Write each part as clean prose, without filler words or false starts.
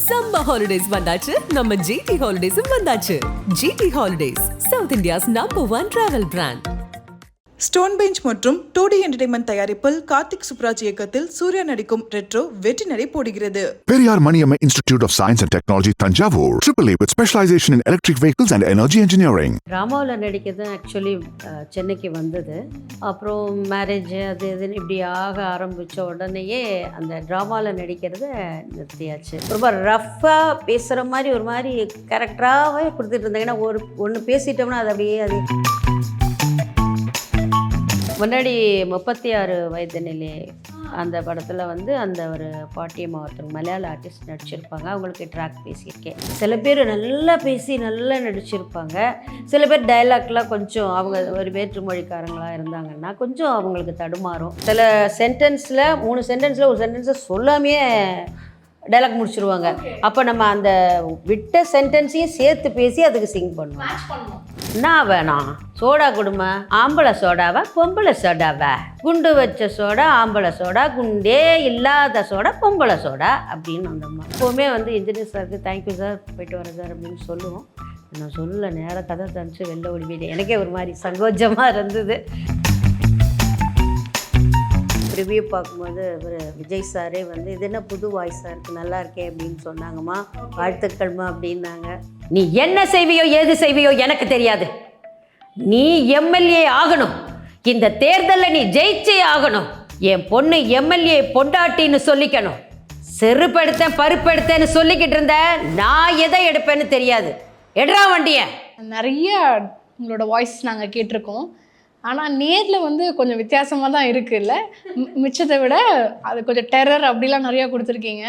Summer holidays வந்தாச்சு நம்ம GT Holidays வந்தாச்சு. GT Holidays, South India's #1 travel brand. Stone Bench மற்றும் 2D என்டர்டைன்மெண்ட் தயாரிப்பில் கார்த்திக் சுப்ராஜ் இயக்கத்தில் சூர்யா நடிக்கும் ரெட்ரோ வெற்றி நடை போடுகிறது. Periyar Maniamma Institute of Science and Technology, Tanjavur, AAA with specialization in electric vehicles and energy engineering. ட்ராமாவில் நடிக்கிறது ஆக்சுவலி சென்னைக்கு வந்தது. அப்புறம் மேரேஜ் அது இதுன்னு இப்படி ஆக ஆரம்பித்த உடனேயே அந்த ட்ராமாவில் நடிக்கிறத நிறுத்தியாச்சு. ரொம்ப ரஃப்பாக பேசுகிற மாதிரி ஒரு மாதிரி கேரக்டராகவே கொடுத்துட்டு இருந்தாங்க. ஏன்னா ஒன்று பேசிட்டோம்னா அது அப்படியே அது முன்னாடி 36 வயது நிலை அந்த படத்தில் வந்து அந்த ஒரு பாட்டியம்மா ஒருத்தவங்க மலையாள ஆர்டிஸ்ட் நடிச்சிருப்பாங்க. அவங்களுக்கு ட்ராக் பேசியிருக்கேன். சில பேர் நல்லா பேசி நல்லா நடிச்சிருப்பாங்க. சில பேர் டைலாக்லாம் கொஞ்சம் அவங்க ஒரு வேற்றுமொழிக்காரங்களாக இருந்தாங்கன்னா கொஞ்சம் அவங்களுக்கு தடுமாறும். சில சென்டென்ஸில் 3 சென்டென்ஸில் ஒரு சென்டென்ஸை சொல்லாமே டைலாக் முடிச்சிருவாங்க. அப்போ நம்ம அந்த விட்ட சென்டென்ஸையும் சேர்த்து பேசி அதுக்கு சிங் பண்ணுவோம். நான் வேணாம் சோடா கொடுமை, ஆம்பளை சோடாவா பொம்பளை சோடாவா, குண்டு வச்ச சோடா ஆம்பளை சோடா, குண்டே இல்லாத சோடா பொம்பளை சோடா அப்படின்னு வந்தோம்மா. எப்போவுமே வந்து இன்ஜினியர் சாருக்கு தேங்க்யூ சார் போயிட்டு வரேன் சார் அப்படின்னு சொல்லுவோம். நான் சொல்ல நேராக கதை தனிச்சு வெளில ஓடிவிட்டேன். எனக்கே ஒரு மாதிரி சங்கோஜமாக இருந்தது. ரிவ்யூ பார்க்கும்போது ஒரு விஜய் சாரே வந்து இது என்ன புது வாய்ஸாக இருக்குது நல்லா இருக்கே அப்படின்னு சொன்னாங்கம்மா. வாழ்த்துக்கள்மா அப்படின்னாங்க. நீ என்ன செய்வியோ ஏது செய்வியோ எனக்கு தெரியாது. நீ எம்எல்ஏ ஆகணும். இந்த தேர்தலில் நீ ஜெயிச்சே ஆகணும். என் பொண்ணு எம்எல்ஏ பொண்டாட்டின்னு சொல்லிக்கணும். செருப்படுத்தேன் பருப்படுத்தேன்னு சொல்லிக்கிட்டு இருந்த நான் எதை எடுப்பேன்னு தெரியாது. எடுறா வண்டியை. நிறைய உங்களோட வாய்ஸ் நாங்கள் கேட்டிருக்கோம். ஆனால் நேரில் வந்து கொஞ்சம் வித்தியாசமாக தான் இருக்குல்ல. மிச்சத்தை விட அது கொஞ்சம் டெரர் அப்படிலாம் நிறையா கொடுத்துருக்கீங்க.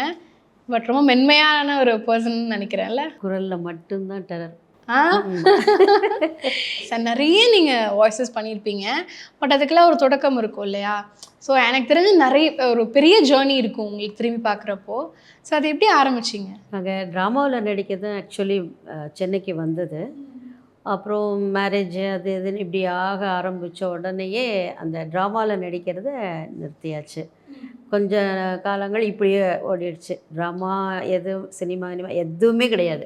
பட் ரொம்ப மென்மையான ஒரு பர்சன் நினைக்கிறேன்ல. குரலில் மட்டும்தான் டெரர். சார் நிறைய நீங்கள் வாய்ஸஸ் பண்ணியிருப்பீங்க. பட் அதுக்கெல்லாம் ஒரு தொடக்கம் இருக்கும் இல்லையா? ஸோ எனக்கு தெரிஞ்சு நிறைய ஒரு பெரிய ஜேர்னி இருக்கும் உங்களுக்கு திரும்பி பார்க்குறப்போ. ஸோ அதை எப்படி ஆரம்பிச்சிங்க? நாங்கள் ட்ராமாவில் நடிக்கிறது ஆக்சுவலி சென்னைக்கு வந்தது. அப்புறம் மேரேஜ் அது இதுன்னு இப்படி ஆக ஆரம்பித்த உடனேயே அந்த ட்ராமாவில் நடிக்கிறத நிறுத்தியாச்சு. கொஞ்ச காலங்கள் இப்படியே ஓடிடுச்சு. ட்ராமா எது சினிமா எதுவுமே கிடையாது.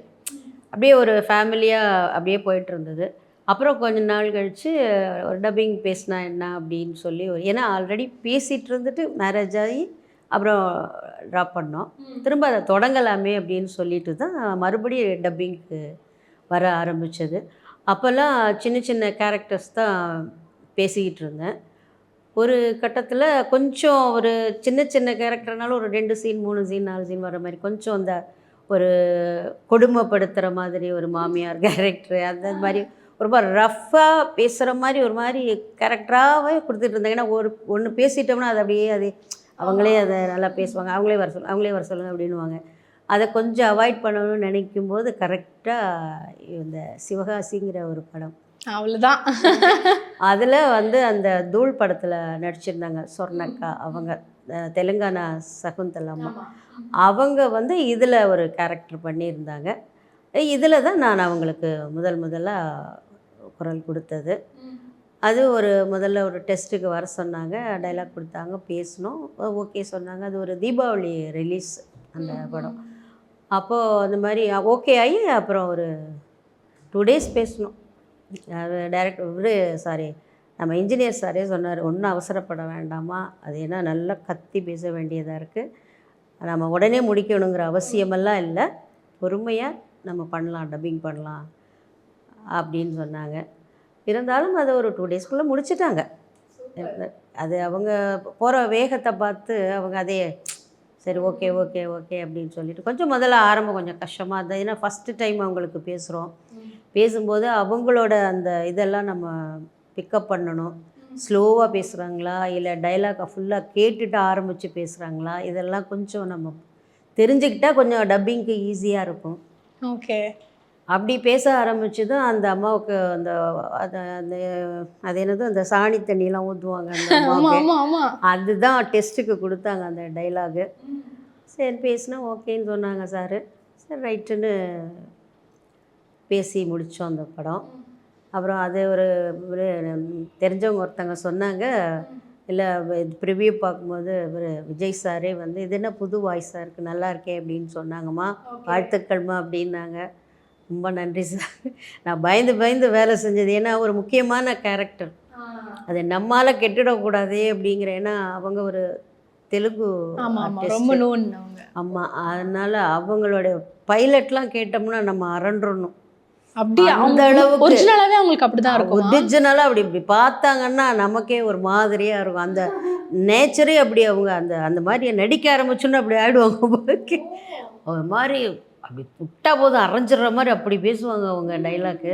அப்படியே ஒரு ஃபேமிலியாக அப்படியே போயிட்டு இருந்தது. அப்புறம் கொஞ்ச நாள் கழித்து ஒரு டப்பிங் பேசினா என்ன அப்படின்னு சொல்லி ஏன்னா ஆல்ரெடி பேசிகிட்டு இருந்துட்டு மேரேஜ் ஆகி அப்புறம் ட்ராப் பண்ணோம். திரும்ப அதை தொடங்கலாமே அப்படின்னு சொல்லிட்டு தான் மறுபடியும் டப்பிங்க்கு வர ஆரம்பித்தது. அப்போல்லாம் சின்ன சின்ன கேரக்டர்ஸ் தான் பேசிக்கிட்டு இருந்தேன். ஒரு கட்டத்தில் கொஞ்சம் ஒரு சின்ன சின்ன கேரக்டர்னாலும் ஒரு 2 சீன் 3 சீன் 4 சீன் வர மாதிரி கொஞ்சம் அந்த ஒரு கொடுமைப்படுத்துகிற மாதிரி ஒரு மாமியார் கேரக்டரு அந்த மாதிரி ரொம்ப ரஃப்பாக பேசுகிற மாதிரி ஒரு மாதிரி கேரக்டராகவே கொடுத்துட்டு இருந்தாங்க. ஏன்னா ஒன்று பேசிட்டோம்னா அது அப்படியே அது அவங்களே அதை நல்லா பேசுவாங்க. அவங்களே வர சொல்லுங்கள் அப்படின்வாங்க. அதை கொஞ்சம் அவாய்ட் பண்ணணும்னு நினைக்கும்போது கரெக்டாக இந்த சிவகாசிங்கிற ஒரு படம் அவ்வளோதான். அதில் வந்து அந்த தூள் படத்தில் நடிச்சிருந்தாங்க சொர்ணக்கா. அவங்க தெலுங்கானா சகுந்தலம்மா. அவங்க வந்து இதில் ஒரு கேரக்டர் பண்ணியிருந்தாங்க. இதில் தான் நான் அவங்களுக்கு முதலாக குரல் கொடுத்தது. அது முதல்ல ஒரு டெஸ்ட்டுக்கு வர சொன்னாங்க. டைலாக் கொடுத்தாங்க, பேசினோம், ஓகே சொன்னாங்க. அது ஒரு தீபாவளி ரிலீஸ் அந்த படம். அப்போது அந்த மாதிரி ஓகே ஆகி அப்புறம் ஒரு 2 days பேசணும். டைரக்டர் நம்ம இன்ஜினியர் சாரே சொன்னார், ஒன்றும் அவசரப்பட வேண்டாமா, அது ஏன்னா நல்லா கத்தி பேச வேண்டியதாக இருக்குது, நம்ம உடனே முடிக்கணுங்கிற அவசியமெல்லாம் இல்லை, பொறுமையாக நம்ம பண்ணலாம், டப்பிங் பண்ணலாம் அப்படின்னு சொன்னாங்க. இருந்தாலும் அதை ஒரு 2 daysக்குள்ளே முடிச்சிட்டாங்க. அது அவங்க போகிற வேகத்தை பார்த்து அவங்க அதே சரி ஓகே ஓகே ஓகே அப்படின்னு சொல்லிட்டு கொஞ்சம் முதல்ல ஆரம்பம் கொஞ்சம் கஷ்டமாக இருந்தது. ஏன்னா ஃபஸ்ட்டு டைம் அவங்களுக்கு பேசுகிறோம். பேசும்போது அவங்களோட அந்த இதெல்லாம் நம்ம பிக்கப் பண்ணணும். ஸ்லோவாக பேசுகிறாங்களா இல்லை டைலாக்கை ஃபுல்லாக கேட்டுட்டு ஆரம்பித்து பேசுகிறாங்களா, இதெல்லாம் கொஞ்சம் நம்ம தெரிஞ்சுக்கிட்டால் கொஞ்சம் டப்பிங்க்கு ஈஸியாக இருக்கும். ஓகே. அப்படி பேச ஆரம்பிச்சதும் அந்த அம்மாவுக்கு அந்த அந்த அது என்னது அந்த சாணி தண்ணியெலாம் ஊற்றுவாங்க அந்த அம்மாவுக்கு, அதுதான் டெஸ்ட்டுக்கு கொடுத்தாங்க அந்த டைலாகு. சரி பேசினா ஓகேன்னு சொன்னாங்க சாரு. சரி ரைட்டுன்னு பேசி முடித்தோம் அந்த படம். அப்புறம் அது ஒரு தெரிஞ்சவங்க ஒருத்தங்க சொன்னாங்க, இல்லை ப்ரிவியூ பார்க்கும்போது விஜய் சாரே வந்து இது என்ன புது வாய்ஸாக இருக்குது, நல்லா இருக்கே அப்படின்னு சொன்னாங்கம்மா, வாழ்த்துக்கள்மா அப்படின்னாங்க. ரொம்ப நன்றி சார். நான் பயந்து பயந்து வேலை செஞ்சது, ஏன்னா ஒரு முக்கியமான கேரக்டர், அது நம்மளால் கெட்டுடக்கூடாதே அப்படிங்கிற, ஏன்னா அவங்க ஒரு தெலுங்கு ரொம்ப நோன் அவங்க. ஆமாம், அதனால் அவங்களுடைய பைலட்லாம் கேட்டோம்னா நம்ம அரண்டுறணும். அப்படி அந்த அளவுக்கு ஒரிஜினலாவே அவங்களுக்கு அப்படிதான் இருக்கும். ஒரிஜினலாக அப்படி இப்படி பார்த்தாங்கன்னா நமக்கே ஒரு மாதிரியாக இருக்கும். அந்த நேச்சரே அப்படி அவங்க அந்த அந்த மாதிரி நடிக்க ஆரம்பிச்சோன்னு அப்படி ஆகிடுவாங்க. ஒரு மாதிரி அப்படி புட்டா போதும் அரைஞ்சிடுற மாதிரி அப்படி பேசுவாங்க அவங்க டைலாக்கு.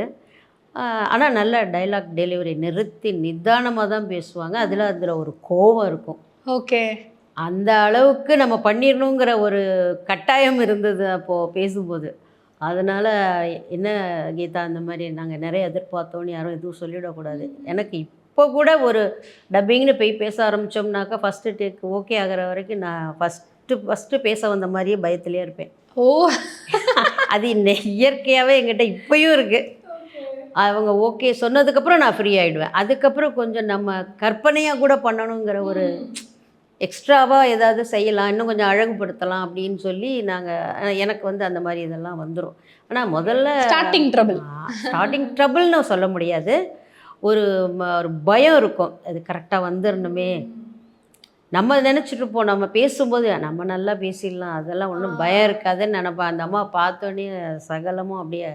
ஆனால் நல்ல டைலாக் டெலிவரி, நிறுத்தி நிதானமாக தான் பேசுவாங்க. அதில் ஒரு கோபம் இருக்கும். ஓகே, அந்த அளவுக்கு நம்ம பண்ணிடணுங்கிற ஒரு கட்டாயம் இருந்தது அப்போது பேசும்போது. அதனால் என்ன கீதா, அந்த மாதிரி நாங்கள் நிறைய எதிர்பார்த்தோன்னு யாரும் எதுவும் சொல்லிவிடக்கூடாது. எனக்கு இப்போ கூட ஒரு டப்பிங்னு போய் பேச ஆரம்பித்தோம்னாக்கா ஃபஸ்ட்டு டேக் ஓகே ஆகிற வரைக்கும் நான் ஃபஸ்ட்டு பேச வந்த மாதிரியே பயத்துலேயே இருப்பேன். ஓ, அது இயற்கையாகவே எங்கிட்ட இப்போயும் இருக்குது. அவங்க ஓகே சொன்னதுக்கப்புறம் நான் ஃப்ரீ ஆகிடுவேன். அதுக்கப்புறம் கொஞ்சம் நம்ம கற்பனையாக கூட பண்ணணுங்கிற ஒரு எக்ஸ்ட்ராவாக ஏதாவது செய்யலாம், இன்னும் கொஞ்சம் அழகுபடுத்தலாம் அப்படின்னு சொல்லி எனக்கு வந்து அந்த மாதிரி இதெல்லாம் வந்துடும். ஆனால் முதல்ல ஸ்டார்டிங் ட்ரபிள்னு சொல்ல முடியாது, ஒரு பயம் இருக்கும். அது கரெக்டாக வந்துடணுமே, நம்ம நினச்சிட்ருப்போம் நம்ம பேசும்போது நம்ம நல்லா பேசிடலாம், அதெல்லாம் ஒன்றும் பயம் இருக்காதுன்னு நினப்பேன். அந்த அம்மா பார்த்தோன்னே சகலமும் அப்படியே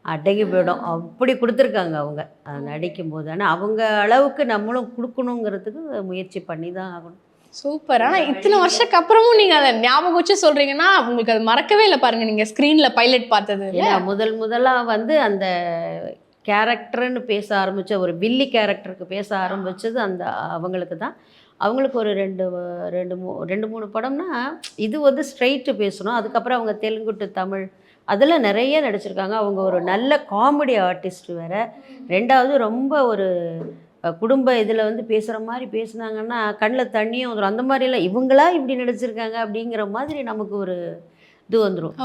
அடங்கி போயிடும். அப்படி கொடுத்துருக்காங்க அவங்க நடிக்கும்போது. ஆனால் அவங்க அளவுக்கு நம்மளும் கொடுக்கணுங்கிறதுக்கு முயற்சி பண்ணி தான் ஆகணும். சூப்பர். ஆனால் இத்தனை வருஷத்துக்கு அப்புறமும் நீங்கள் அதை ஞாபகம் வச்சு சொல்கிறீங்கன்னா உங்களுக்கு அது மறக்கவே இல்லை பாருங்கள். நீங்கள் ஸ்க்ரீனில் பைலட் பார்த்தது முதலாக வந்து அந்த கேரக்டர்னு பேச ஆரம்பித்த, ஒரு வில்லி கேரக்டருக்கு பேச ஆரம்பித்தது அந்த அவங்களுக்கு தான். அவங்களுக்கு ஒரு ரெண்டு மூணு படம்னா இது வந்து ஸ்ட்ரெயிட்டு பேசணும். அதுக்கப்புறம் அவங்க தெலுங்கு டு தமிழ் அதில் நிறைய நடிச்சிருக்காங்க. அவங்க ஒரு நல்ல காமெடி ஆர்டிஸ்ட் வேறு. ரெண்டாவது ரொம்ப ஒரு குடும்ப இதில் வந்து பேசுகிற மாதிரி பேசுனாங்கன்னா கண்ணில் தண்ணியும் வந்துடும். அந்த மாதிரிலாம் இவங்களா இப்படி நடிச்சிருக்காங்க அப்படிங்கிற மாதிரி நமக்கு ஒரு இது வந்துடும்.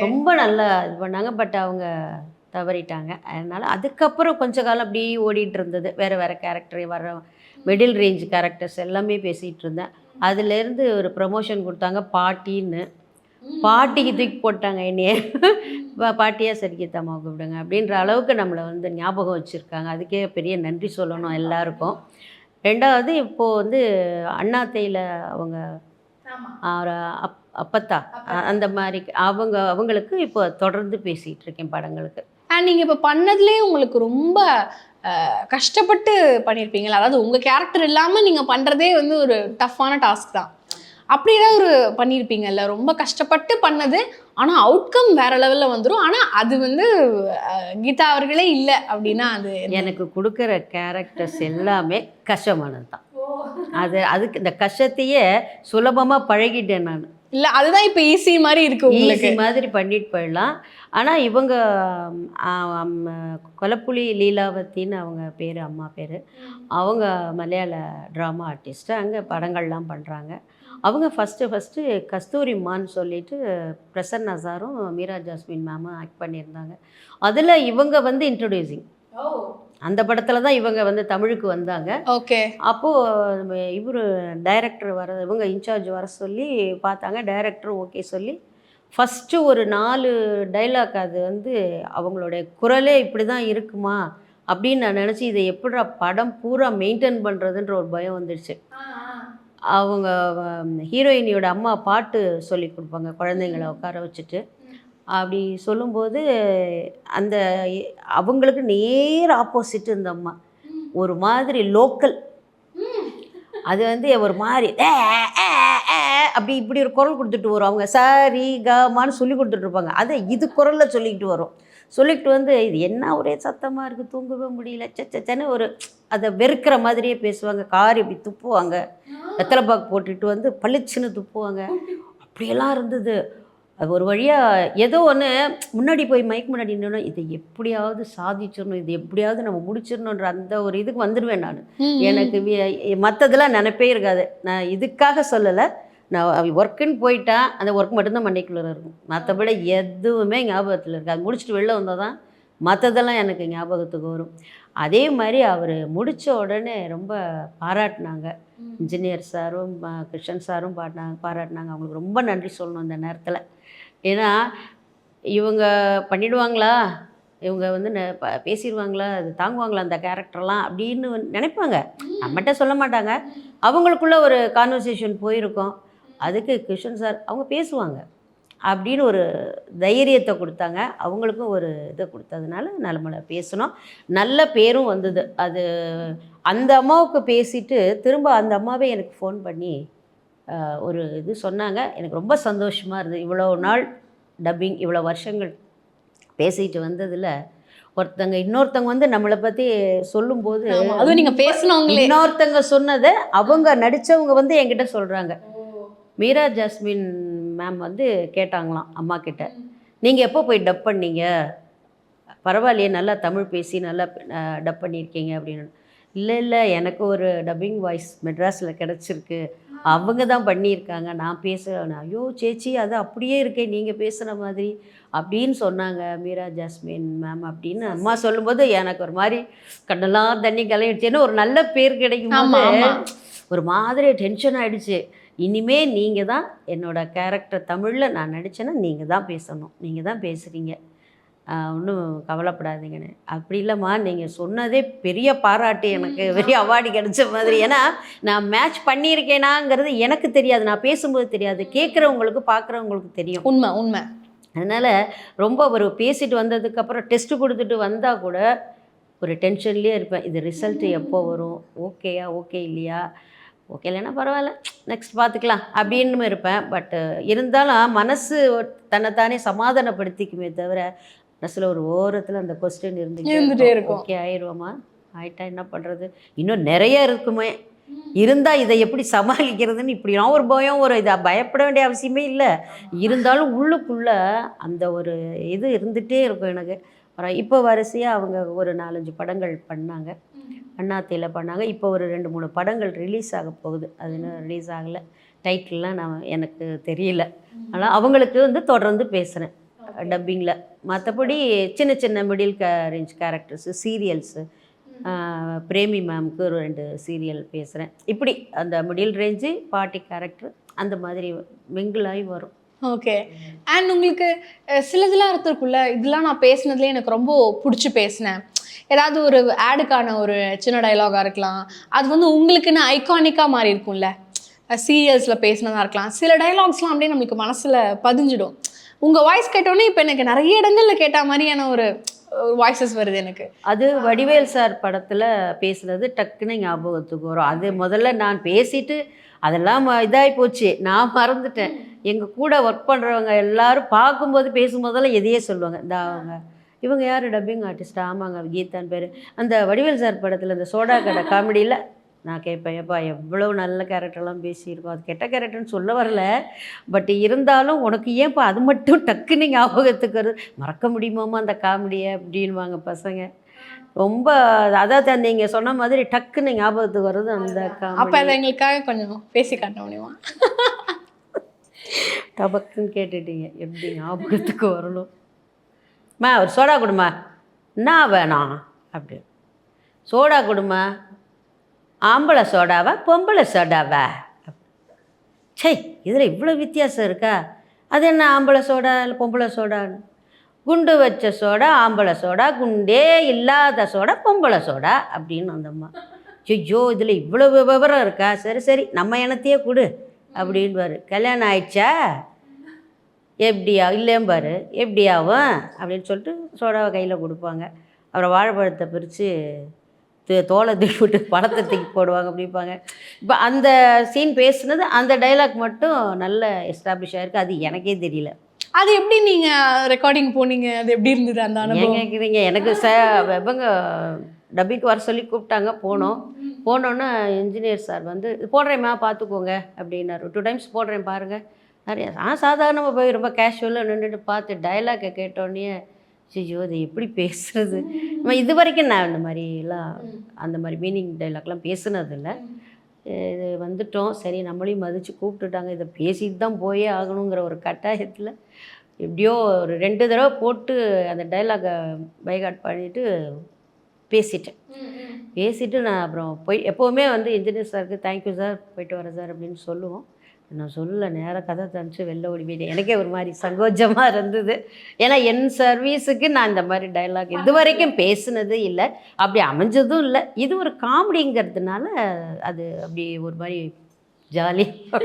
ரொம்ப நல்லா இது பண்ணாங்க. பட் அவங்க தவறிட்டாங்க. அதனால் அதுக்கப்புறம் கொஞ்ச காலம் அப்படியே ஓடிட்டு இருந்தது. வேறு கேரக்டர் வர மிடில் ரேஞ்ச் கேரக்டர்ஸ் எல்லாமே பேசிகிட்டு இருந்தேன். அதுலேருந்து ஒரு ப்ரமோஷன் கொடுத்தாங்க, பாட்டின்னு. பாட்டிக்கு தூக்கி போட்டாங்க என்னையே. பாட்டியாக சரிக்கித்தாம்மா கூப்பிடுங்க அப்படின்ற அளவுக்கு நம்மளை வந்து ஞாபகம் வச்சுருக்காங்க. அதுக்கே பெரிய நன்றி சொல்லணும் எல்லாருக்கும். ரெண்டாவது இப்போது வந்து அண்ணாத்தையில் அவங்க அப்பத்தா அந்த மாதிரி அவங்களுக்கு இப்போ தொடர்ந்து பேசிகிட்டு இருக்கேன் படங்களுக்கு. நீங்கள் இப்போ பண்ணதுலேயே உங்களுக்கு ரொம்ப கஷ்டப்பட்டு பண்ணியிருப்பீங்களா? அதாவது உங்கள் கேரக்டர் இல்லாமல் நீங்கள் பண்ணுறதே வந்து ஒரு டஃப்பான டாஸ்க் தான். அப்படி ஏதாவது ஒரு பண்ணியிருப்பீங்கல்ல, ரொம்ப கஷ்டப்பட்டு பண்ணது, ஆனால் அவுட்கம் வேறு லெவலில் வந்துடும், ஆனால் அது வந்து கீதா அவர்களே இல்லை அப்படின்னா அது எனக்கு கொடுக்குற கேரக்டர்ஸ் எல்லாமே கஷ்டமானது தான். அதுக்கு இந்த கஷ்டத்தையே சுலபமாக பழகிட்டேன் நான். இல்லை அதுதான் இப்போ ஈஸி மாதிரி இருக்கு, ஈஸி மாதிரி பண்ணிட்டு போயிடலாம். ஆனால் இவங்க கொலப்புலி லீலாவத்தின்னு அவங்க பேர், அம்மா பேர். அவங்க மலையாள ட்ராமா ஆர்டிஸ்ட்டு, அங்கே படங்கள்லாம் பண்ணுறாங்க. அவங்க ஃபஸ்ட்டு கஸ்தூரிமான்னு சொல்லிட்டு பிரசன்னா சாரும் மீரா ஜாஸ்மின் மேமும் ஆக்ட் பண்ணியிருந்தாங்க. அதில் இவங்க வந்து இன்ட்ரடியூசிங், அந்த படத்தில் தான் இவங்க வந்து தமிழுக்கு வந்தாங்க. ஓகே. அப்போது இவர் டைரக்டர் இவங்க இன்சார்ஜ் வர சொல்லி பார்த்தாங்க. டைரக்டர் ஓகே சொல்லி ஃபஸ்ட்டு ஒரு 4 டைலாக் அது வந்து அவங்களுடைய குரலே இப்படி தான் இருக்குமா அப்படின்னு நான் நினச்சி, இதை எப்படிடா படம் பூரா மெயின்டைன் பண்ணுறதுன்ற ஒரு பயம் வந்துடுச்சு. அவங்க ஹீரோயினியோட அம்மா பாட்டு சொல்லி கொடுப்பாங்க குழந்தைங்களை உட்கார வச்சுட்டு. அப்படி சொல்லும்போது அந்த அவங்களுக்கு நேர் ஆப்போசிட் இந்த அம்மா ஒரு மாதிரி லோக்கல், அது வந்து ஒரு மாதிரி அப்படி இப்படி ஒரு குரல் கொடுத்துட்டு வரும். அவங்க சாரி கமான்னு சொல்லி கொடுத்துட்ருப்பாங்க. அதை இது குரலில் சொல்லிக்கிட்டு வரும். சொல்லிக்கிட்டு வந்து இது என்ன ஒரே சத்தமாக இருக்குது, தூங்கவே முடியல, சச்சன்னு ஒரு அதை வெறுக்கிற மாதிரியே பேசுவாங்க. கார் இப்படி துப்புவாங்க, வெத்தலை பாக்கு போட்டுட்டு வந்து பளிச்சுன்னு துப்புவாங்க. அப்படியெல்லாம் இருந்தது. அது ஒரு வழியாக ஏதோ ஒன்று முன்னாடி போய் மைக் முன்னாடி நின்று இதை எப்படியாவது சாதிச்சிடணும், இது எப்படியாவது நம்ம முடிச்சிடணுன்ற அந்த ஒரு இதுக்கு வந்துடுவேன் நான். எனக்கு மற்றதெல்லாம் நினைப்பே இருக்காது. நான் இதுக்காக சொல்லலை, நான் ஒர்க்குன்னு போயிட்டேன், அந்த ஒர்க் மட்டும்தான் மண்டைக்குள்ளே இருக்கும். மற்றபடி எதுவுமே ஞாபகத்தில் இருக்காது. முடிச்சுட்டு வெளில வந்தால் தான் மற்றதெல்லாம் எனக்கு ஞாபகத்துக்கு வரும். அதே மாதிரி அவர் முடித்த உடனே ரொம்ப பாராட்டினாங்க. இன்ஜினியர் சாரும் கிருஷ்ணன் சாரும் பாராட்டினாங்க. அவங்களுக்கு ரொம்ப நன்றி சொல்லணும் இந்த நேரத்தில். ஏன்னா இவங்க பண்ணிடுவாங்களா, இவங்க வந்து பேசிடுவாங்களா, அது தாங்குவாங்களா அந்த கேரக்டர்லாம் அப்படின்னு நினைப்பாங்க. நம்மகிட்ட சொல்ல மாட்டாங்க. அவங்களுக்குள்ள ஒரு கான்வர்சேஷன் போயிருக்கோம். அதுக்கு கிருஷ்ணன் சார் அவங்க பேசுவாங்க அப்படின்னு ஒரு தைரியத்தை கொடுத்தாங்க. அவங்களுக்கும் ஒரு இதை கொடுத்ததுனால நம்மளை பேசணும். நல்ல பேரும் வந்தது. அது அந்த அம்மாவுக்கு பேசிட்டு திரும்ப அந்த அம்மாவே எனக்கு ஃபோன் பண்ணி ஒரு இது சொன்னாங்க. எனக்கு ரொம்ப சந்தோஷமாக இருந்தது. இவ்வளோ நாள் டப்பிங், இவ்வளோ வருஷங்கள் பேசிட்டு வந்ததில் இன்னொருத்தங்க வந்து நம்மளை பற்றி சொல்லும்போது, அதுவும் நீங்கள் பேசினவங்களே இன்னொருத்தங்க சொன்னதை அவங்க நடித்தவங்க வந்து என்கிட்ட சொல்கிறாங்க. மீரா ஜாஸ்மின் மேம் வந்து கேட்டாங்களாம் அம்மா கிட்ட, நீங்கள் எப்போ போய் டப் பண்ணீங்க, பரவாயில்லையே நல்லா தமிழ் பேசி நல்லா டப் பண்ணியிருக்கீங்க அப்படின்னு. இல்லை எனக்கு ஒரு டப்பிங் வாய்ஸ் மெட்ராஸில் கிடச்சிருக்கு, அவங்க தான் பண்ணியிருக்காங்க, நான் பேசுகிறேன். ஐயோ சேச்சி அது அப்படியே இருக்கே நீங்கள் பேசுகிற மாதிரி அப்படின்னு சொன்னாங்க மீரா ஜாஸ்மின் மேம் அப்படின்னு அம்மா சொல்லும்போது எனக்கு ஒரு மாதிரி கண்ணெல்லாம் தண்ணி கலையிடுச்சேன்னு ஒரு நல்ல பேர் கிடைக்கும் ஒரு மாதிரி டென்ஷன் ஆகிடுச்சு. இனிமே நீங்கள் தான் என்னோடய கேரக்டர் தமிழில் நான் நடித்தேன்னா நீங்கள் தான் பேசணும், நீங்கள் தான் பேசுகிறீங்க, ஒன்றும் கவலைப்படாதீங்கன்னு. அப்படி இல்லைம்மா, நீங்கள் சொன்னதே பெரிய பாராட்டு, எனக்கு பெரிய அவார்டு கிடைச்ச மாதிரி. ஏன்னா நான் மேட்ச் பண்ணியிருக்கேனாங்கிறது எனக்கு தெரியாது, நான் பேசும்போது தெரியாது, கேட்குறவங்களுக்கு பார்க்குறவங்களுக்கு தெரியும். உண்மை. அதனால் ரொம்ப ஒரு பேசிட்டு வந்ததுக்கப்புறம் டெஸ்ட்டு கொடுத்துட்டு வந்தால் கூட ஒரு டென்ஷன்லேயே இருப்பேன். இது ரிசல்ட்டு எப்போ வரும், ஓகேயா ஓகே இல்லையா, ஓகே இல்லைன்னா பரவாயில்ல நெக்ஸ்ட் பார்த்துக்கலாம் அப்படின்னு இருப்பேன். பட்டு இருந்தாலும் மனசு தன்னைத்தானே சமாதானப்படுத்திக்குமே தவிர மனசில் ஒரு ஓரத்தில் அந்த கொஸ்டின் இருந்துகிட்டே இருக்கும். ஓகே ஆயிடுவோமா, ஆயிட்டா என்ன பண்ணுறது, இன்னும் நிறைய இருக்குமே, இருந்தால் இதை எப்படி சமாளிக்கிறதுன்னு இப்படி நான் ஒரு பயம், ஒரு இதை பயப்பட வேண்டிய அவசியமே இல்லை. இருந்தாலும் உள்ளுக்குள்ளே அந்த ஒரு இது இருந்துகிட்டே இருக்கும் எனக்கு. இப்போ வரிசையாக அவங்க ஒரு 4-5 படங்கள் பண்ணாங்க, அண்ணாத்தையில் பண்ணாங்க. இப்போ ஒரு 2-3 படங்கள் ரிலீஸ் ஆக போகுது. அது இன்னும் ரிலீஸ் ஆகலை, டைட்டில்லாம் எனக்கு தெரியல. ஆனால் அவங்களுக்கு வந்து தொடர்ந்து பேசுகிறேன் டப்பிங்கில். மற்றபடி சின்ன middle range characters, serials, Premi மேம்க்கு ஒரு 2 சீரியல் பேசுகிறேன். இப்படி அந்த மிடில் ரேஞ்சு பாட்டி கேரக்டர் அந்த மாதிரி மிங்கிளாகி வரும். ஓகே. அண்ட் உங்களுக்கு சிலதெல்லாம் இருக்குல்ல, இதெல்லாம் நான் பேசினதுலேயே எனக்கு ரொம்ப பிடிச்சி பேசினேன், ஏதாவது ஒரு ஆடுக்கான ஒரு சின்ன டைலாகாக இருக்கலாம், அது வந்து உங்களுக்குன்னு ஐகானிக்காக மாறி இருக்கும்ல, சீரியல்ஸில் பேசினதாக இருக்கலாம். சில டைலாக்ஸ்லாம் அப்படியே நம்மளுக்கு மனசில் பதிஞ்சிடும். உங்கள் வாய்ஸ் கேட்டோன்னே இப்போ எனக்கு நிறைய இடங்களில் கேட்ட மாதிரியான ஒரு வாய்ஸஸ் வருது எனக்கு. அது வடிவேல் சார் படத்தில் பேசுகிறது டக்குன்னு ஞாபகத்துக்கு வரும். அது முதல்ல நான் பேசிட்டு அதெல்லாம் இதாகி போச்சு, நான் மறந்துட்டேன். எங்கள் கூட ஒர்க் பண்ணுறவங்க எல்லோரும் பார்க்கும்போது பேசும்போதெல்லாம் எதையே சொல்லுவாங்க, இந்த இவங்க யார் டப்பிங் ஆர்டிஸ்ட், ஆமாங்க கீதான் பேர். அந்த வடிவேல் சார் படத்தில் அந்த சோடா கடை காமெடியில் நான் கேட்பேன், எப்பா எவ்வளோ நல்ல கேரக்டர்லாம் பேசியிருக்கோம், அது கெட்ட கேரக்டர்னு சொல்ல வரல, பட் இருந்தாலும் உனக்கு ஏன்ப்பா அது மட்டும் டக்குன்னு ஞாபகத்துக்கு வருது, மறக்க முடியுமாம்மா அந்த காமெடியை அப்படின்வாங்க பசங்க. ரொம்ப அதாவது நீங்கள் சொன்ன மாதிரி டக்குன்னு ஞாபகத்துக்கு வருது அந்த காமெடி. அப்போ அதை எங்களுக்காக கொஞ்சம் பேசி காட்ட முடியுமா? டபக்குன்னு கேட்டுட்டீங்க, எப்படி ஞாபகத்துக்கு வரணும். ஒரு சோடா கொடுமா, என்ன வேணாம் அப்படி, சோடா கொடுமா, ஆம்பளை சோடாவா பொம்பளை சோடாவா, சே இதில் இவ்வளோ வித்தியாசம் இருக்கா, அது என்ன ஆம்பளை சோடா இல்லை பொம்பளை சோடான்னு, குண்டு வச்ச சோடா ஆம்பளை சோடா, குண்டே இல்லாத சோடா பொம்பளை சோடா அப்படின்னு அந்தம்மா. ஐயோ இதில் இவ்வளோ விவரம் இருக்கா, சரி நம்ம இனத்தையே கொடு அப்படின்பாரு. கல்யாணம் ஆயிடுச்சா, எப்படியா இல்லைம்பாரு, எப்படியாவும் அப்படின்னு சொல்லிட்டு சோடாவை கையில் கொடுப்பாங்க. அப்புறம் வாழைப்பழத்தை பிரித்து தோலை தூக்கி விட்டு பழத்தை தூக்கி போடுவாங்க அப்படிப்பாங்க. இப்போ அந்த சீன் பேசுனது அந்த டைலாக் மட்டும் நல்ல எஸ்டாப்ளிஷ் ஆகிருக்கு. அது எனக்கே தெரியல, அது எப்படி நீங்கள் ரெக்கார்டிங் போனீங்க, அது எப்படி இருந்தது அந்த அனுபவம்? கேட்குறீங்க. எனக்கு இவங்க டப்பிங்க்கு வர சொல்லி கூப்பிட்டாங்க, போனோன்னே இன்ஜினியர் சார் வந்து போடுறேம்மா பார்த்துக்கோங்க அப்படின்னாரு. 2 டைம்ஸ் போடுறேன் பாருங்கள் நிறைய. சாதாரணமாக போய் ரொம்ப கேஷுவலாக நின்றுட்டு பார்த்து டைலாக்கை கேட்டோடனே ஐயோ அது எப்படி பேசுகிறது, இது வரைக்கும் நான் இந்த மாதிரிலாம் அந்த மாதிரி மீனிங் டைலாக்லாம் பேசுனதில்லை. இது வந்துட்டோம், சரி நம்மளையும் மதித்து கூப்பிட்டுட்டாங்க, இதை பேசிட்டு தான் போயே ஆகணுங்கிற ஒரு கட்டாயத்தில் எப்படியோ ஒரு 2 தடவை போட்டு அந்த டைலாகை பைகாட் பண்ணிவிட்டு பேசிட்டு நான் அப்புறம் போய் எப்போவுமே வந்து இன்ஜினியர் சாருக்கு தேங்க்யூ சார், போயிட்டு வரேன் சார் அப்படின்னு சொல்லுவோம். நான் சொல்ல நேராக கதை தந்துச்சு வெளில ஓடி போயிட்டேன். எனக்கே ஒரு மாதிரி சங்கோஜமாக இருந்தது. ஏன்னா என் சர்வீஸுக்கு நான் இந்த மாதிரி டைலாக் இது வரைக்கும் பேசுனது இல்லை, அப்படி அமைஞ்சதும் இல்லை. இது ஒரு காமெடிங்கிறதுனால அது அப்படி ஒரு மாதிரி ஜாலியாக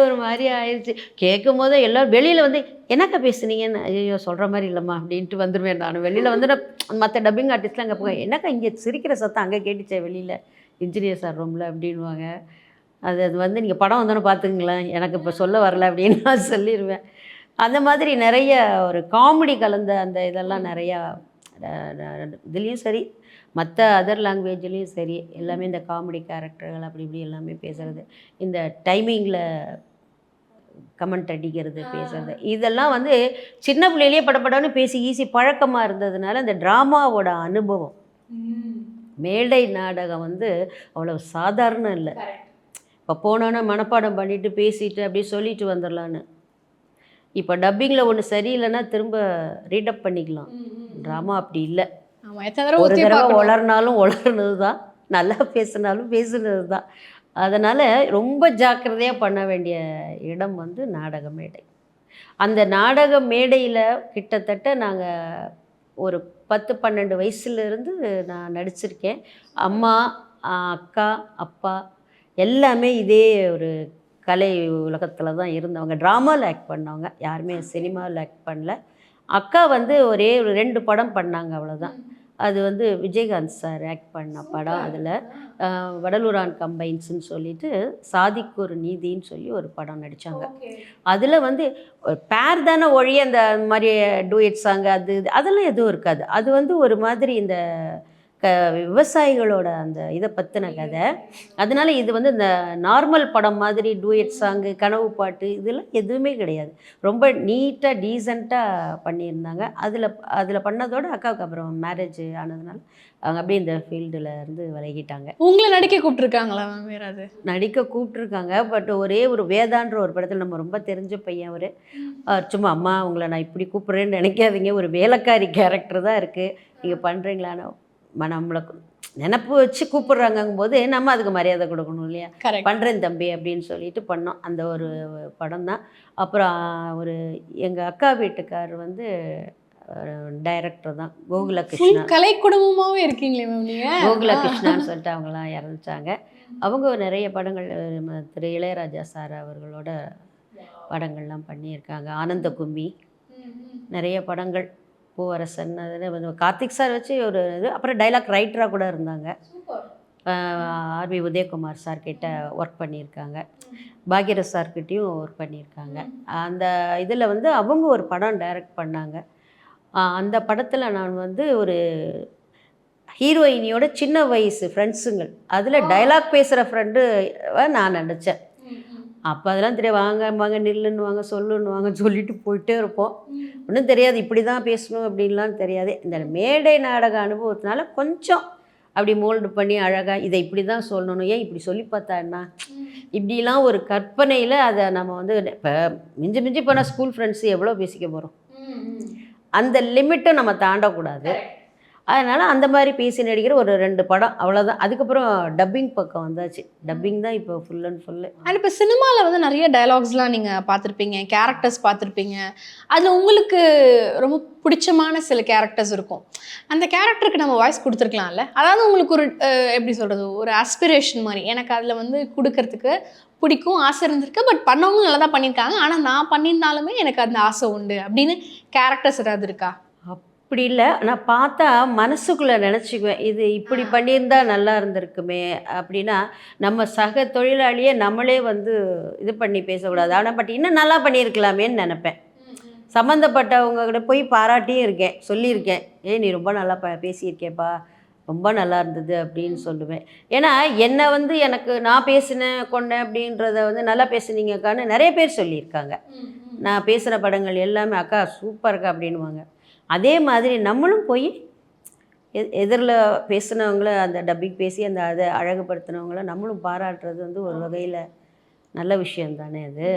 ஒரு மாதிரி ஆயிடுச்சு. கேட்கும் போது எல்லோரும் வெளியில் வந்து என்னக்கா பேசுனீங்கன்னு, ஐயோ சொல்கிற மாதிரி இல்லைம்மா அப்படின்ட்டு வந்துடுவேன். நான் வெளியில் வந்து மற்ற டப்பிங் ஆர்டிஸ்ட்லாம் அங்கே போங்க, என்னக்கா இங்கே சிரிக்கிற சத்தம் அங்கே கேட்டுச்சே வெளியில் இன்ஜினியர் சார் ரூமில் அப்படின்வாங்க. அது வந்து நீங்கள் படம் வந்தோன்னு பார்த்துங்களேன், எனக்கு இப்போ சொல்ல வரல அப்படின்னு நான் சொல்லிடுவேன். அந்த மாதிரி நிறைய ஒரு காமெடி கலந்த அந்த இதெல்லாம் நிறையா இதுலேயும் சரி, மற்ற அதர் லாங்குவேஜ்லேயும் சரி, எல்லாமே இந்த காமெடி கேரக்டர்கள் அப்படி இப்படி எல்லாமே பேசுகிறது, இந்த டைமிங்கில் கமெண்ட் அடிக்கிறது, பேசுகிறது, இதெல்லாம் வந்து சின்ன பிள்ளையிலேயே படப்படன்னு பேசி ஈஸி பழக்கமாக இருந்ததுனால அந்த ட்ராமாவோட அனுபவம், மேடை நாடகம் வந்து அவ்வளோ சாதாரணம் இல்லை. இப்போ போனோன்னா மனப்பாடம் பண்ணிவிட்டு பேசிட்டு அப்படியே சொல்லிட்டு வந்துடலான்னு. இப்போ டப்பிங்கில் ஒன்று சரியில்லைன்னா திரும்ப ரீடப் பண்ணிக்கலாம். ட்ராமா அப்படி இல்லை. ஒரு தடவை உளர்னாலும் உளர்னது தான், நல்லா பேசினாலும் பேசுனது தான். அதனால் ரொம்ப ஜாக்கிரதையாக பண்ண வேண்டிய இடம் வந்து நாடக மேடை. அந்த நாடக மேடையில் கிட்டத்தட்ட நாங்கள் ஒரு 10-12 வயசுலேருந்து நான் நடிச்சிருக்கேன். அம்மா, அக்கா, அப்பா எல்லாமே இதே ஒரு கலை உலகத்தில் தான் இருந்தவங்க. ட்ராமாவில் ஆக்ட் பண்ணவங்க, யாருமே சினிமாவில் ஆக்ட் பண்ணல. அக்கா வந்து ஒரே ஒரு 2 படம் பண்ணாங்க, அவ்வளோதான். அது வந்து விஜயகாந்த் சார் ஆக்ட் பண்ண படம். அதில் வடலூரான் கம்பைன்ஸ்ன்னு சொல்லிட்டு சாதிக்கு ஒரு நீதின்னு சொல்லி ஒரு படம் நடித்தாங்க. அதில் வந்து பேர் தானே ஒழிய அந்த மாதிரி டூயட் சாங் அது அதெல்லாம் எதுவும் இருக்காது. அது வந்து ஒரு மாதிரி இந்த விவசாயிகளோட அந்த இதை பற்றின கதை. அதனால் இது வந்து இந்த நார்மல் படம் மாதிரி டூயட் சாங்கு, கனவு பாட்டு இதெல்லாம் எதுவுமே கிடையாது. ரொம்ப நீட்டாக டீசெண்டாக பண்ணியிருந்தாங்க. அதில் பண்ணதோட அக்காவுக்கு அப்புறம் மேரேஜ் ஆனதுனால அவங்க அப்படியே இந்த ஃபீல்டில் இருந்து விலகிட்டாங்க. உங்களை நடிக்க கூப்பிட்ருக்காங்களா மேம்? வேறாது நடிக்க கூப்பிட்ருக்காங்க. பட் ஒரே ஒரு வேதான்ற ஒரு படத்தில் நம்ம ரொம்ப தெரிஞ்ச பையன் அவர் சும்மா அம்மா உங்களை நான் இப்படி கூப்பிட்றேன்னு நினைக்காதீங்க, ஒரு வேலைக்காரி கேரக்டர் தான் இருக்குது, நீங்கள் பண்ணுறீங்களான்னு நம்மளை நினப்பு வச்சு கூப்பிட்றாங்கும்போது நம்ம அதுக்கு மரியாதை கொடுக்கணும் இல்லையா? பண்ணுறேன் தம்பி அப்படின்னு சொல்லிட்டு பண்ணோம். அந்த ஒரு படம் தான். அப்புறம் ஒரு எங்கள் அக்கா வீட்டுக்கார் வந்து டைரக்டர் தான், கோகுலகிருஷ்ணா. கலை குடும்பமாகவே இருக்கீங்களே மேம் நீங்கள். கோகுலகிருஷ்ணான்னு சொல்லிட்டு அவங்களாம் இறந்துட்டாங்க. அவங்க நிறைய படங்கள் திரு இளையராஜா சார் அவர்களோட படங்கள்லாம் பண்ணியிருக்காங்க. ஆனந்த கும்மி, நிறைய படங்கள், பூவரசன், அதில் கார்த்திக் சார் வச்சு ஒரு இது. அப்புறம் டைலாக் ரைட்டராக கூட இருந்தாங்க. ஆர்வி உதயகுமார் சார்கிட்ட ஒர்க் பண்ணியிருக்காங்க. பாக்யராஜ் சார்கிட்டையும் ஒர்க் பண்ணியிருக்காங்க. அந்த இதில் வந்து அவங்க ஒரு படம் டைரக்ட் பண்ணாங்க. அந்த படத்தில் நான் வந்து ஒரு ஹீரோயினியோட சின்ன வயசு ஃப்ரெண்ட்ஸுங்கள், அதில் டைலாக் பேசுகிற ஃப்ரெண்டு நான் நடித்தேன். அப்போ அதெல்லாம் தெரியாது, வாங்க வாங்க நில்லுன்னு வாங்க சொல்லுன்னு வாங்க சொல்லிட்டு போயிட்டே இருப்போம். ஒன்றும் தெரியாது, இப்படி தான் பேசணும் அப்படின்லாம் தெரியாது. இந்த மேடை நாடக அனுபவத்தினால கொஞ்சம் அப்படி மோல்டு பண்ணி அழகாக இதை இப்படி தான் சொல்லணும், ஏன் இப்படி சொல்லி பார்த்தா என்ன, இப்படிலாம் ஒரு கற்பனையில் அதை நம்ம வந்து இப்போ மிஞ்சி மிஞ்சி போனால் ஸ்கூல் ஃப்ரெண்ட்ஸு எவ்வளோ பேசிக்க போகிறோம், அந்த லிமிட்டை நம்ம தாண்டக்கூடாது. அதனால் அந்த மாதிரி பேசி நடிக்கிற ஒரு 2 படம் அவ்வளோதான். அதுக்கப்புறம் டப்பிங் பக்கம் வந்தாச்சு. டப்பிங் தான் இப்போ ஃபுல் அண்ட் ஃபுல்லு. அண்ட் இப்போ சினிமாவில் வந்து நிறைய டைலாக்ஸ்லாம் நீங்கள் பார்த்துருப்பீங்க, கேரக்டர்ஸ் பார்த்துருப்பீங்க. அதில் உங்களுக்கு ரொம்ப பிடிச்சமான சில கேரக்டர்ஸ் இருக்கும். அந்த கேரக்டருக்கு நம்ம வாய்ஸ் கொடுத்துருக்கலாம்ல, அதாவது உங்களுக்கு ஒரு எப்படி சொல்கிறது, ஒரு ஆஸ்பிரேஷன் மாதிரி, எனக்கு அதில் வந்து கொடுக்கறதுக்கு பிடிக்கும், ஆசை இருந்திருக்கு, பட் பண்ணவங்களும் நல்லா தான் பண்ணியிருக்காங்க, ஆனால் நான் பண்ணியிருந்தாலுமே எனக்கு அந்த ஆசை உண்டு அப்படின்னு கேரக்டர்ஸ் ஏதாவது இருக்கா? அப்படி இல்லை, நான் பார்த்தா மனசுக்குள்ளே நினச்சிக்குவேன், இது இப்படி பண்ணியிருந்தா நல்லா இருந்திருக்குமே அப்படின்னா. நம்ம சக தொழிலாளியை நம்மளே வந்து இது பண்ணி பேசக்கூடாது, ஆனால் பட் இன்னும் நல்லா பண்ணியிருக்கலாமேன்னு நினப்பேன். சம்மந்தப்பட்டவங்ககிட்ட போய் பாராட்டியும் இருக்கேன், சொல்லியிருக்கேன், நீ ரொம்ப நல்லா பேசியிருக்கேப்பா, ரொம்ப நல்லா இருந்தது அப்படின்னு சொல்லுவேன். ஏன்னா என்னை வந்து எனக்கு நான் பேசினேன் கொண்டேன் அப்படின்றத வந்து நல்லா பேசுனீங்கக்கான்னு நிறைய பேர் சொல்லியிருக்காங்க. நான் பேசுகிற படங்கள் எல்லாமே அக்கா சூப்பர்க்கா அப்படின்வாங்க. அதே மாதிரி நம்மளும் போய் எதிரில் பேசுனவங்கள, அந்த டப்பிங் பேசி அந்த அதை அழகுபடுத்தினவங்கள நம்மளும் பாராட்டுறது வந்து ஒரு வகையில் நல்ல விஷயம் தானே அது.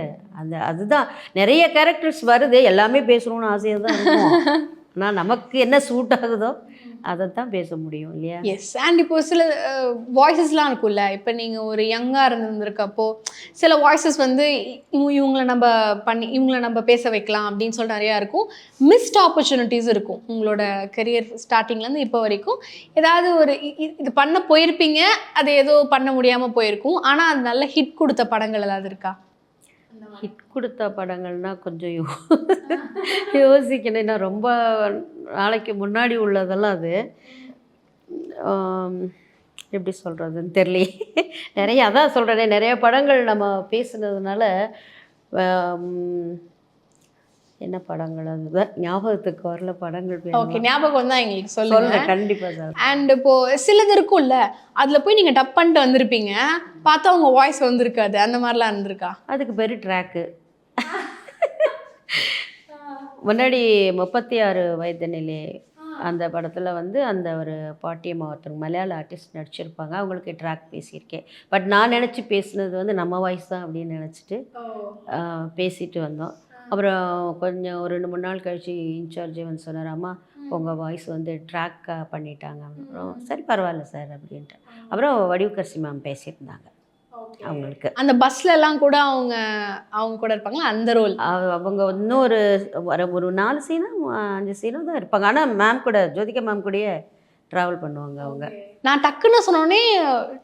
அதுதான் நிறைய கேரக்டர்ஸ் வருது, எல்லாமே பேசணும்னு ஆசையாக தான் இருக்கும். ஆனால் நமக்கு என்ன சூட் ஆகுதோ அதை தான் பேச முடியும் இல்லையா? எஸ். அண்ட் இப்போ சில வாய்ஸஸ்லாம் இருக்கும்ல, இப்போ நீங்கள் ஒரு யங்காக இருந்திருக்கப்போ சில வாய்ஸஸ் வந்து இவங்கள நம்ம பேச வைக்கலாம் அப்படின்னு சொல்லிட்டு நிறையா இருக்கும். மிஸ்ட் ஆப்பர்ச்சுனிட்டிஸ் இருக்கும் உங்களோட கெரியர் ஸ்டார்டிங்லேருந்து இப்போ வரைக்கும். ஏதாவது ஒரு இது பண்ண போயிருப்பீங்க, அது ஏதோ பண்ண முடியாமல் போயிருக்கும், ஆனால் அது நல்ல ஹிட் கொடுத்த படங்கள் ஏதாவது இருக்கா? ஹிட் கொடுத்த படங்கள்னால் கொஞ்சம் யோசிக்கணும். ஏன்னா ரொம்ப நாளைக்கு முன்னாடி உள்ளதெல்லாம் அது எப்படி சொல்கிறதுன்னு தெரியலையே. நிறைய அதான் சொல்கிறேனே, நிறைய படங்கள் நம்ம பேசுனதுனால என்ன படங்கள் அதுதான் ஞாபகத்துக்கு வரல படங்கள். ஓகே, ஞாபகம் வந்தால் எங்களுக்கு சொல்லுங்கள். கண்டிப்பாக சார். அண்ட் இப்போது சிலது இருக்கும்ல, அதில் போய் நீங்கள் டப் பண்ணிட்டு வந்திருப்பீங்க, பார்த்தா உங்கள் வாய்ஸ் வந்திருக்காது, அந்த மாதிரிலாம் இருந்திருக்கா? அதுக்கு பேர் ட்ராக்கு. முன்னாடி 36 வயது நிலை அந்த படத்தில் வந்து அந்த ஒரு பாட்டியம்மா ஒருத்தவங்க மலையாள ஆர்டிஸ்ட் நடிச்சிருப்பாங்க, அவங்களுக்கு ட்ராக் பேசியிருக்கேன். பட் நான் நினச்சி பேசினது வந்து நம்ம வாய்ஸ் தான் அப்படின்னு நினச்சிட்டு பேசிட்டு வந்தோம். அப்புறம் கொஞ்சம் ஒரு 2-3 நாள் கழித்து இன்சார்ஜே வந்து சொன்னார், அம்மா உங்கள் வாய்ஸ் வந்து ட்ராக்காக பண்ணிட்டாங்க. அப்புறம் சரி பரவாயில்ல சார் அப்படின்ட்டு. அப்புறம் வடிவுக்கரசி மேம் பேசியிருந்தாங்க. அவங்களுக்கு அந்த பஸ்லலாம் கூட அவங்க கூட இருப்பாங்களா அந்த ரோல்? அவங்க இன்னும் ஒரு 4 சீனோ 5 சீனோ தான் இருப்பாங்க. ஆனால் மேம் கூட, ஜோதிகா மேம் கூடயே ட்ராவல் பண்ணுவாங்க அவங்க. நான் டக்குன்னு சொன்னோடனே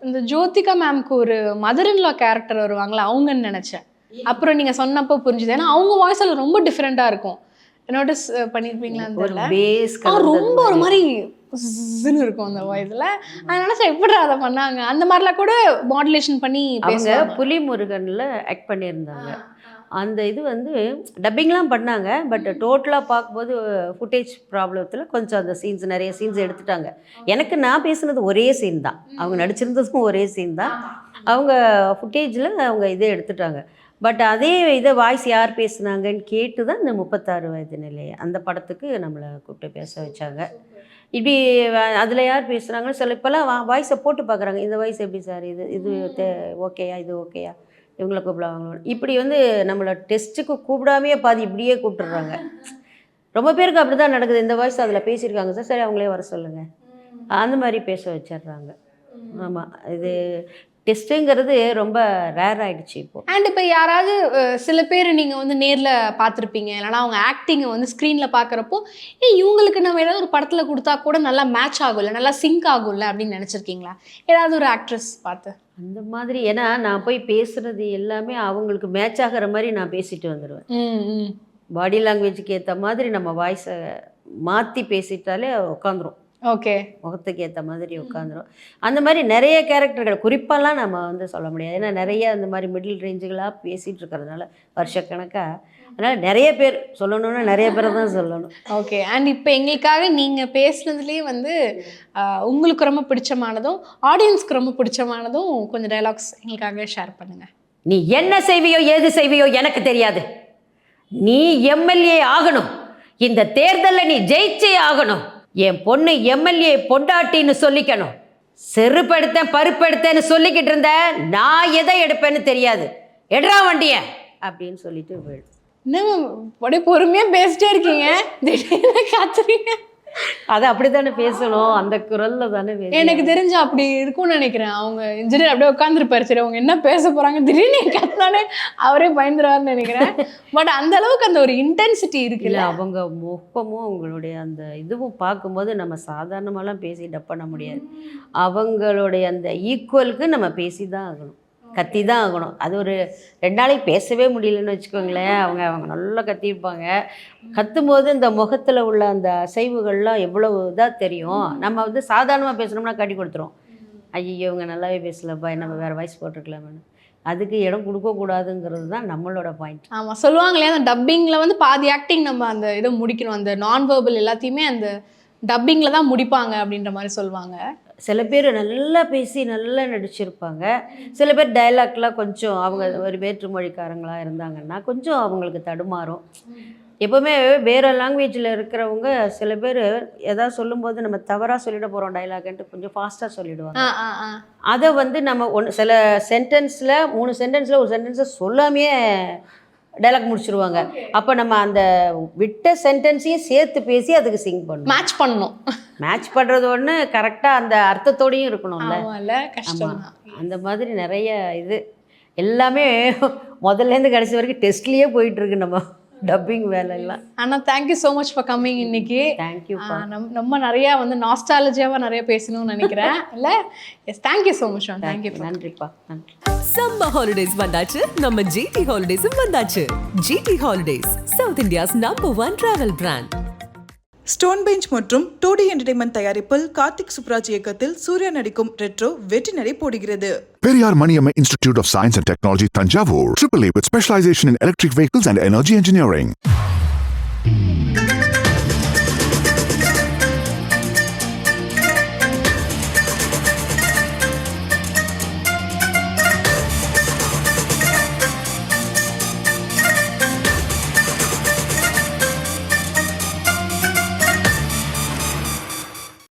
இந்த ஜோதிகா மேம்க்கு ஒரு மதர் இன் லா கேரக்டர் வருவாங்களா அவங்கன்னு நினச்சேன். அப்புறம் நீங்கள் சொன்னப்போ புரிஞ்சுது. ஏன்னா அவங்க வாய்ஸில் ரொம்ப டிஃப்ரெண்ட்டாக இருக்கும். நோட்டீஸ் பண்ணியிருப்பீங்களான்னு தெரியல, ரொம்ப ஒரு மாதிரி ன்னு இருக்கும் அந்த வாய்ஸில். அதனால சார் எப்படி அதை பண்ணாங்க? அந்த மாதிரிலாம் கூட மாடுலேஷன் பண்ணி அவங்க புலிமுருகனில் ஆக்ட் பண்ணியிருந்தாங்க. அந்த இது வந்து டப்பிங்லாம் பண்ணாங்க. பட் டோட்டலாக பார்க்கும்போது ஃபுட்டேஜ் ப்ராப்ளத்தில் கொஞ்சம் அந்த சீன்ஸ் நிறைய சீன்ஸ் எடுத்துட்டாங்க. எனக்கு நான் பேசுனது ஒரே சீன் தான், அவங்க நடிச்சிருந்ததும் ஒரே சீன் தான். அவங்க ஃபுட்டேஜில் அவங்க இதே எடுத்துட்டாங்க. பட் அதே இதை வாய்ஸ் யார் பேசுனாங்கன்னு கேட்டு தான் இந்த 36 வயது நிலை அந்த படத்துக்கு நம்மளை கூப்பிட்டு பேச வச்சாங்க. இப்படி அதில் யார் பேசுகிறாங்கன்னு சில இப்போல்லாம் வாய்ஸை போட்டு பார்க்குறாங்க, இந்த வாய்ஸ் எப்படி சார், இது ஓகேயா, இது ஓகேயா, இவங்களை கூப்பிடுவாங்க. இப்படி வந்து நம்மளை டெஸ்ட்டுக்கு கூப்பிடாமையே பாதி இப்படியே கூப்பிட்டுறாங்க. ரொம்ப பேருக்கு அப்படி தான் நடக்குது. இந்த வாய்ஸ் அதில் பேசியிருக்காங்க சார், சரி அவங்களே வர சொல்லுங்கள், அந்த மாதிரி பேச வச்சிடுறாங்க. ஆமாம், இது டெஸ்ட்டுங்கிறது ரொம்ப ரேர் ஆகிடுச்சு இப்போது. அண்ட் இப்போ யாராவது சில பேர் நீங்கள் வந்து நேரில் பார்த்துருப்பீங்க, இல்லைனா அவங்க ஆக்டிங்கை வந்து ஸ்க்ரீனில் பார்க்குறப்போ இவங்களுக்கு நம்ம ஏதாவது ஒரு படத்தில் கொடுத்தா கூட நல்லா மேட்ச் ஆகும்ல, நல்லா சிங்க் ஆகும்ல அப்படின்னு நினச்சிருக்கீங்களா? ஏதாவது ஒரு ஆக்ட்ரஸ் பார்த்து அந்த மாதிரி? ஏன்னா நான் போய் பேசுகிறது எல்லாமே அவங்களுக்கு மேட்ச் ஆகிற மாதிரி நான் பேசிட்டு வந்துடுவேன். பாடி லாங்குவேஜுக்கு ஏற்ற மாதிரி நம்ம வாய்ஸை மாற்றி பேசிட்டாலே உட்காந்துரும். ஓகே, முகத்துக்கு ஏற்ற மாதிரி உட்காந்துரும். அந்த மாதிரி நிறைய கேரக்டர்கள் குறிப்பாலாம் நம்ம வந்து சொல்ல முடியாது. ஏன்னா நிறைய அந்த மாதிரி மிடில் ரேஞ்சுகளாக பேசிகிட்டு இருக்கிறதுனால வருஷக்கணக்காக, அதனால் நிறைய பேர் சொல்லணும்னா நிறைய பேரை தான் சொல்லணும். ஓகே. அண்ட் இப்போ எங்களுக்காக நீங்கள் பேசுனதுலேயே வந்து உங்களுக்கு ரொம்ப பிடிச்சமானதும் ஆடியன்ஸ்க்கு ரொம்ப பிடிச்சமானதும் கொஞ்சம் டைலாக்ஸ் எங்களுக்காக ஷேர் பண்ணுங்கள். நீ என்ன செய்வியோ ஏது செய்வியோ எனக்கு தெரியாது, நீ எம்எல்ஏ ஆகணும், இந்த தேர்தலில் நீ ஜெயிச்சே ஆகணும், என் பொண்ணு எம்எல்ஏ பொண்டாட்டின்னு சொல்லிக்கணும், செருப்படுத்தேன் பருப்படுத்தேன்னு சொல்லிக்கிட்டு இருந்த நான் எதை எடுப்பேன்னு தெரியாது, எடுறா வண்டிய அப்படின்னு சொல்லிட்டு போயிடு. என்ன அப்படியே பொறுமையாக பேசிட்டே இருக்கீங்க, திடீர்னு காத்துறீங்க. அது அப்படி தானே பேசணும், அந்த குரலில் தானே பேசணும். எனக்கு தெரிஞ்சு அப்படி இருக்கும்னு நினைக்கிறேன். அவங்க இன்ஜினியர் அப்படியே உட்காந்துருப்பாரு, சரி அவங்க என்ன பேச போகிறாங்க, திடீர்னு கத்தினானே அவரே பயந்துருவாருன்னு நினைக்கிறேன். பட் அந்த அளவுக்கு அந்த ஒரு இன்டென்சிட்டி இருக்குல்ல. அவங்க முகமும் அவங்களுடைய அந்த இதுவும் பார்க்கும்போது நம்ம சாதாரணமாலாம் பேசி டப் பண்ண முடியாது. அவங்களுடைய அந்த ஈக்குவலுக்கு நம்ம பேசி தான் ஆகணும், கத்தி தான் ஆகணும். அது ஒரு 2 நாளைக்கு பேசவே முடியலன்னு வச்சுக்கோங்களேன். அவங்க நல்லா கத்திருப்பாங்க. கத்தும்போது இந்த முகத்தில் உள்ள அந்த அசைவுகள்லாம் எவ்வளோ இதாக தெரியும். நம்ம வந்து சாதாரணமாக பேசணும்னா காட்டி கொடுத்துரும், ஐயோ இவங்க நல்லாவே பேசலப்பா, நம்ம வேறு வாய்ஸ் போட்டிருக்கலாமேன்னு. அதுக்கு இடம் கொடுக்கக்கூடாதுங்கிறது தான் நம்மளோட பாயிண்ட். ஆமாம், சொல்லுவாங்களே அந்த டப்பிங்கில் வந்து பாதி ஆக்டிங் நம்ம அந்த இதை முடிக்கணும், அந்த நான் வெர்பல் எல்லாத்தையுமே அந்த டப்பிங்கில் தான் முடிப்பாங்க அப்படின்ற மாதிரி சொல்லுவாங்க. சில பேர் நல்லா பேசி நல்லா நடிச்சிருப்பாங்க. சில பேர் டைலாக்லாம் கொஞ்சம் அவங்க ஒரு வேற்று மொழிக்காரங்களாக இருந்தாங்கன்னா கொஞ்சம் அவங்களுக்கு தடுமாறும். எப்போவுமே வேறு லாங்குவேஜில் இருக்கிறவங்க சில பேர் எதாவது சொல்லும்போது நம்ம தவறாக சொல்லிட போகிறோம் டைலாக்ன்ட்டு கொஞ்சம் ஃபாஸ்ட்டாக சொல்லிடுவாங்க. அதை வந்து நம்ம சில சென்டென்ஸில் 3 சென்டென்ஸில் ஒரு சென்டென்ஸை சொல்லாமையே டைலாக் முடிச்சிருவாங்க. அப்போ நம்ம அந்த விட்ட சென்டென்ஸையும் சேர்த்து பேசி அதுக்கு சிங் பண்ணணும், மேட்ச் பண்ணுறது ஒன்று, கரெக்டாக அந்த அர்த்தத்தோடையும் இருக்கணும்ல. கஷ்டம். அந்த மாதிரி நிறைய இது எல்லாமே முதல்லேருந்து கடைசி வரைக்கும் டெஸ்ட்லேயே போயிட்டுருக்கு நம்ம டப்பிங் வேலையெல்லாம். ஆனால் thank you so much for coming இன்னைக்கு. தேங்க்யூப்பா. நம்ம நிறையா வந்து நாஸ்டாலஜியாவாக நிறைய பேசணும்னு நினைக்கிறேன். இல்லை yes, thank you so much. Thank you. நன்றிப்பா. நன்றி. சம்மர் ஹாலிடேஸ் வந்தாச்சு, நம்ம ஜிடி ஹாலிடேஸும் வந்தாச்சு. GT holidays, South India's number 1 travel brand. Stone Bench மற்றும் 2D என்டர்டைன்மெண்ட் தயாரிப்பில் கார்த்திக் சுப்ராஜ் இயக்கத்தில் சூர்யா நடிக்கும் ரெட்ரோ வெற்றி நடை போடுகிறது. Periyar Maniamma Institute of Science and Technology, Thanjavur. AAA with specialization in electric vehicles and energy engineering.